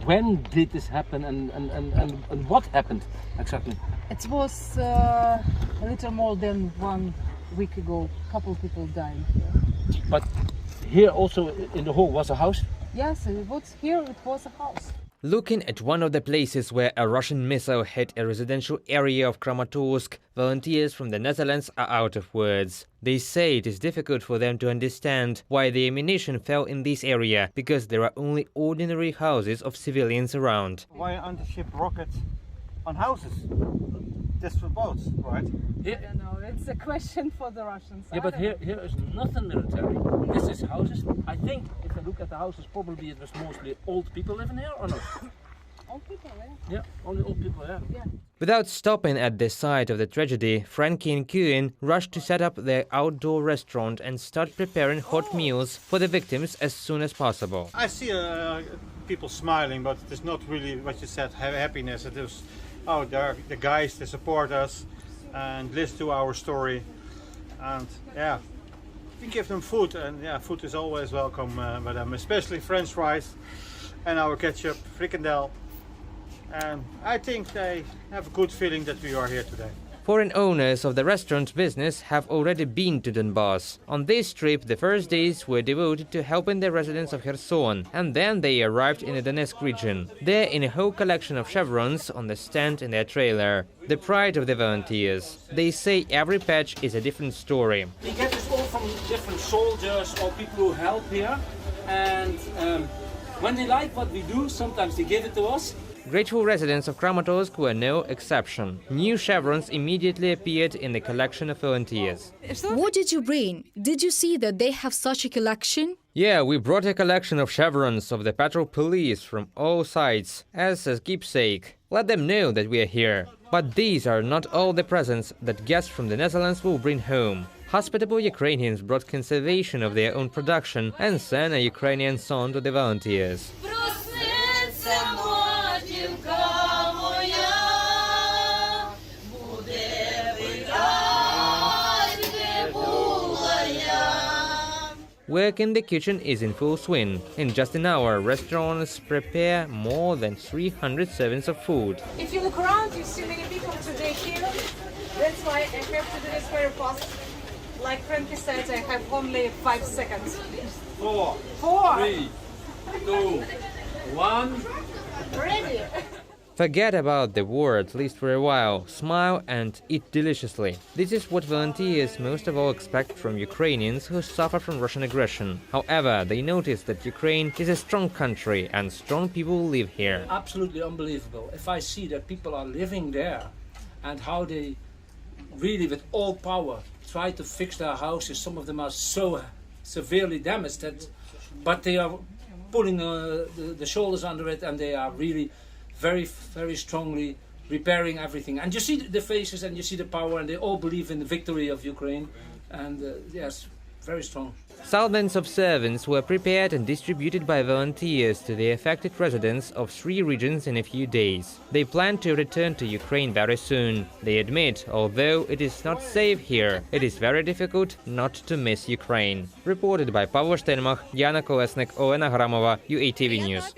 when did this happen and what happened exactly? It was a little more than 1 week ago. A couple people died here. But here also in the hall was a house? Yes, it was a house. Looking at one of the places where a Russian missile hit a residential area of Kramatorsk, volunteers from the Netherlands are out of words. They say it is difficult for them to understand why the ammunition fell in this area, because there are only ordinary houses of civilians around. Why aren't the ship rockets on houses? Just for boats, right? I don't know, it's a question for the Russians. Yeah, but here is nothing military. This is houses. I think if I look at the houses, probably it was mostly old people living here, or not? Old people, yeah. Yeah, only old people, yeah. Without stopping at the site of the tragedy, Franky and Coen rushed to set up their outdoor restaurant and start preparing hot meals for the victims as soon as possible. I see people smiling, but it's not really what you said, happiness. It is, oh, they're the guys, they support us and listen to our story. And yeah, we give them food, and yeah, food is always welcome by them, especially French fries and our ketchup, frikandel. And I think they have a good feeling that we are here today. Foreign owners of the restaurant business have already been to Donbass. On this trip, the first days were devoted to helping the residents of Kherson, and then they arrived in the Donetsk region. There, in a whole collection of chevrons on the stand in their trailer. The pride of the volunteers. They say every patch is a different story. We get this all from different soldiers or people who help here, and when they like what we do, sometimes they give it to us. Grateful residents of Kramatorsk were no exception. New chevrons immediately appeared in the collection of volunteers. What did you bring? Did you see that they have such a collection? Yeah, we brought a collection of chevrons of the patrol police from all sides as a keepsake. Let them know that we are here. But these are not all the presents that guests from the Netherlands will bring home. Hospitable Ukrainians brought conservation of their own production and sang a Ukrainian song to the volunteers. Work in the kitchen is in full swing. In just an hour, restaurants prepare more than 300 servings of food. If you look around, you see many people today here. That's why I have to do this very fast. Like Franky said, I have only 5 seconds. 4, 3, 2, 1. Ready? Forget about the war, at least for a while. Smile and eat deliciously. This is what volunteers most of all expect from Ukrainians who suffer from Russian aggression. However, they notice that Ukraine is a strong country and strong people live here. Absolutely unbelievable. If I see that people are living there and how they really with all power try to fix their houses, some of them are so severely damaged that, but they are pulling the shoulders under it, and they are really very, very strongly repairing everything. And you see the faces and you see the power, and they all believe in the victory of Ukraine. And yes, very strong. Thousands of servants were prepared and distributed by volunteers to the affected residents of 3 regions in a few days. They plan to return to Ukraine very soon. They admit, although it is not safe here, it is very difficult not to miss Ukraine. Reported by Pavel Steinmach, Jana Kolesnik, Olena Gramova, UATV News.